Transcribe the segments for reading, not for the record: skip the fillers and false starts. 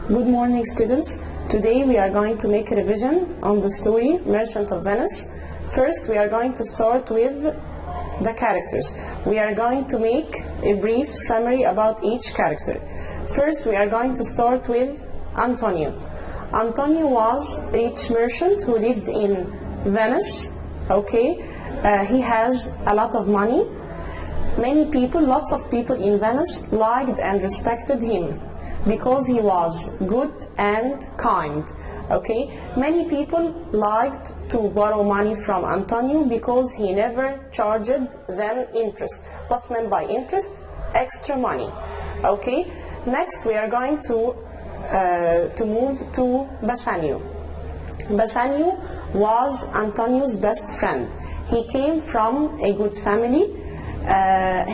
Good morning, students. Today we are going to make a revision on the story Merchant of Venice. First, we are going to start with the characters. We are going to make a brief summary about each character. First, we are going to start with Antonio. Antonio was a rich merchant who lived in Venice. He has a lot of money. Lots of people in Venice liked and respected him because he was good and kind. Many people liked to borrow money from Antonio because he never charged them interest. What's meant by interest? Extra money. Next we are going to move to Bassanio. Bassanio was Antonio's best friend. He came from a good family.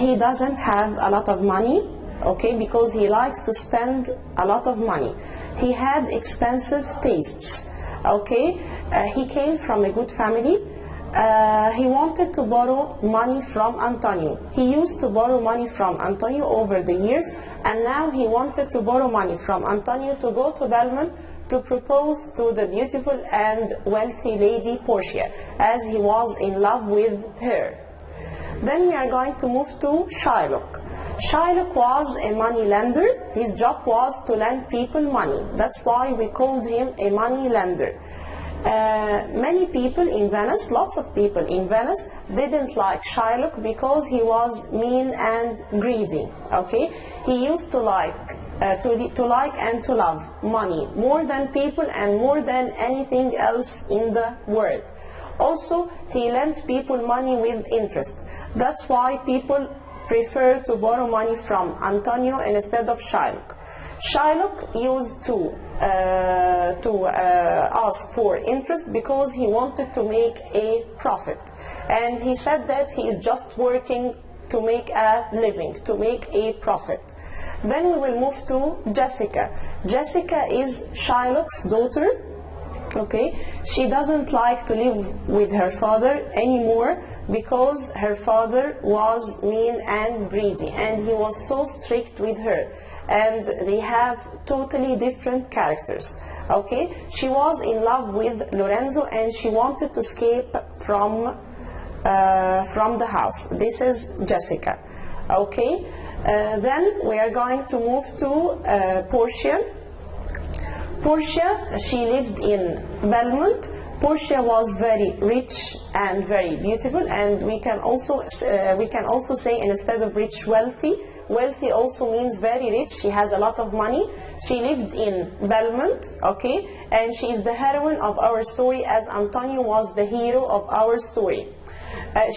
He doesn't have a lot of money, because he likes to spend a lot of money. He had expensive tastes. He came from a good family. He wanted to borrow money from Antonio. He used to borrow money from Antonio over the years, and now he wanted to borrow money from Antonio to go to Belmont to propose to the beautiful and wealthy lady Portia, as he was in love with her. Then we are going to move to Shylock. Shylock was a money lender. His job was to lend people money. That's why we called him a money lender. Many people in Venice, lots of people in Venice, didn't like Shylock because he was mean and greedy. He used to like and to love money more than people and more than anything else in the world. Also, he lent people money with interest. That's why people prefer to borrow money from Antonio instead of Shylock. Shylock used to ask for interest because he wanted to make a profit. And he said that he is just working to make a living, to make a profit. Then we will move to Jessica. Jessica is Shylock's daughter. She doesn't like to live with her father anymore because her father was mean and greedy, and he was so strict with her, and they have totally different characters. She was in love with Lorenzo and she wanted to escape from the house. This is Jessica. Then we are going to move to Portia. Portia, she lived in Belmont. Portia was very rich and very beautiful, and we can also say, instead of rich, wealthy. Wealthy also means very rich. She has a lot of money. She lived in Belmont, and she is the heroine of our story, as Antonio was the hero of our story.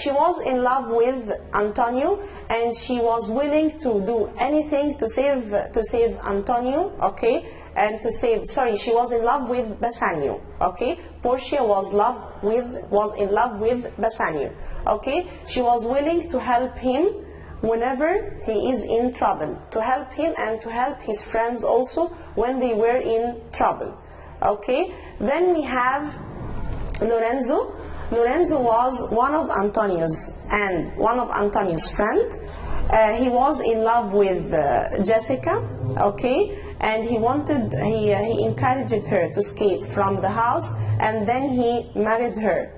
She was in love with Antonio, and she was willing to do anything to save Antonio, she was in love with Bassanio, Portia was in love with Bassanio, She was willing to help him whenever he is in trouble, to help him and to help his friends also when they were in trouble, Then we have Lorenzo. Lorenzo was one of Antonio's friend. He was in love with Jessica, and he encouraged her to escape from the house, and then he married her.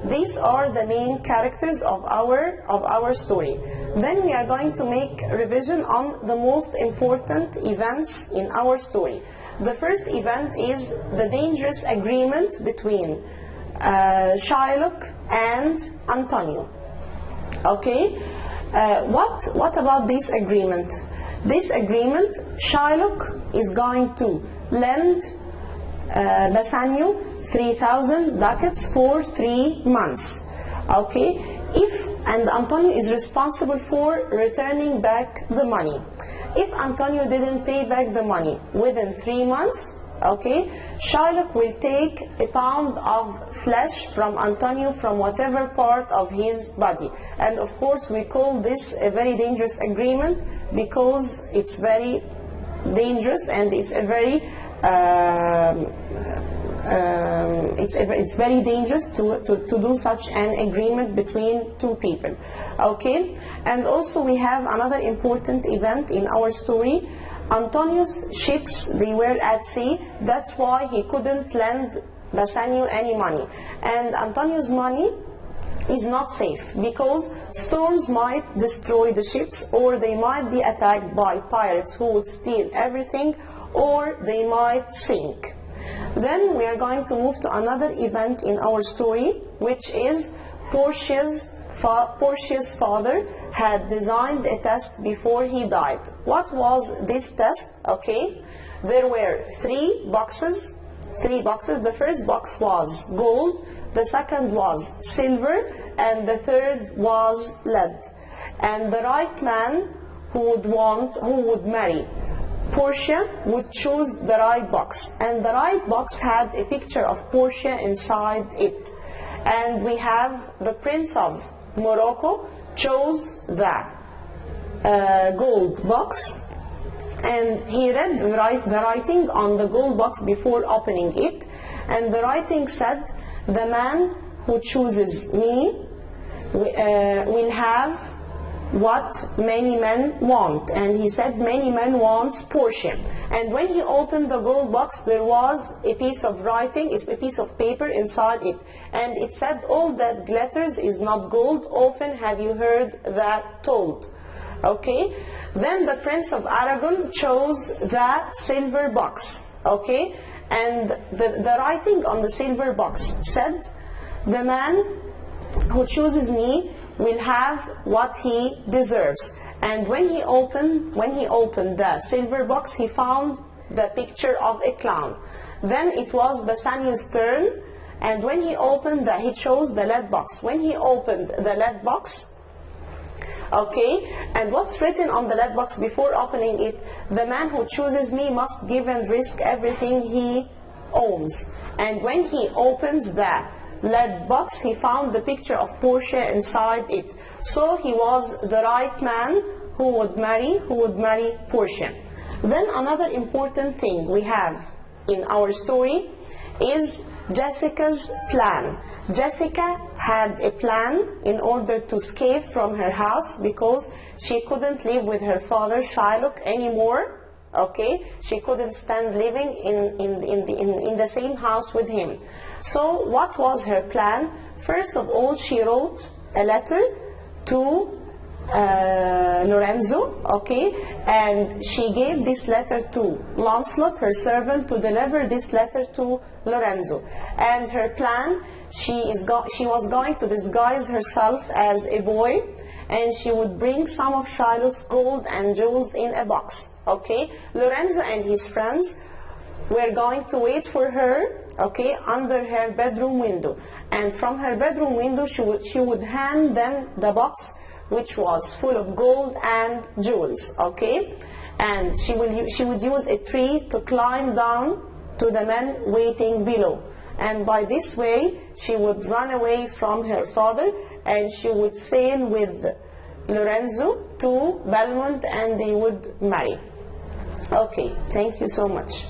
These are the main characters of our story. Then we are going to make a revision on the most important events in our story. The first event is the dangerous agreement between Shylock and Antonio. What about this agreement? This agreement, Shylock is going to lend Bassanio 3,000 ducats for 3 months. And Antonio is responsible for returning back the money. If Antonio didn't pay back the money within 3 months, Shylock will take a pound of flesh from Antonio from whatever part of his body. And of course we call this a very dangerous agreement because it's very dangerous, and it's a very it's very dangerous to do such an agreement between two people. And also we have another important event in our story. Antonio's ships, they were at sea. That's why he couldn't lend Bassanio any money. And Antonio's money is not safe because storms might destroy the ships, or they might be attacked by pirates who would steal everything, or they might sink. Then we are going to move to another event in our story, which is Portia's father had designed a test before he died. What was this test? Okay, there were three boxes. The first box was gold, the second was silver, and the third was lead. And the right man who would marry Portia would choose the right box, and the right box had a picture of Portia inside it. And we have the Prince of Morocco chose the gold box, and he read the writing on the gold box before opening it, and the writing said, "The man who chooses me will have what many men want." And he said many men wants Portia. And when he opened the gold box, there was a piece of writing, it's a piece of paper inside it, and it said, "All that glitters is not gold, often have you heard that told." Okay, then the Prince of Aragon chose the silver box. Okay, and the writing on the silver box said, "The man who chooses me will have what he deserves." And when he opened the silver box, he found the picture of a clown. Then it was Bassanio's turn, and when he chose the lead box. When he opened the lead box, okay, and what's written on the lead box before opening it? "The man who chooses me must give and risk everything he owns." And when he opens the lead box, he found the picture of Portia inside it. So he was the right man who would marry Portia. Then another important thing we have in our story is Jessica's plan. Jessica had a plan in order to escape from her house because she couldn't live with her father Shylock anymore. Okay, she couldn't stand living in the same house with him. So what was her plan? First of all, she wrote a letter to Lorenzo, okay, and she gave this letter to Lancelot, her servant, to deliver this letter to Lorenzo. And her plan, she was going to disguise herself as a boy, and she would bring some of Shylock's gold and jewels in a box. Okay, Lorenzo and his friends were going to wait for her, okay, under her bedroom window, and from her bedroom window she would hand them the box, which was full of gold and jewels. Okay, and she would use a tree to climb down to the men waiting below, and by this way she would run away from her father, and she would sail with Lorenzo to Belmont, and they would marry. Okay, thank you so much.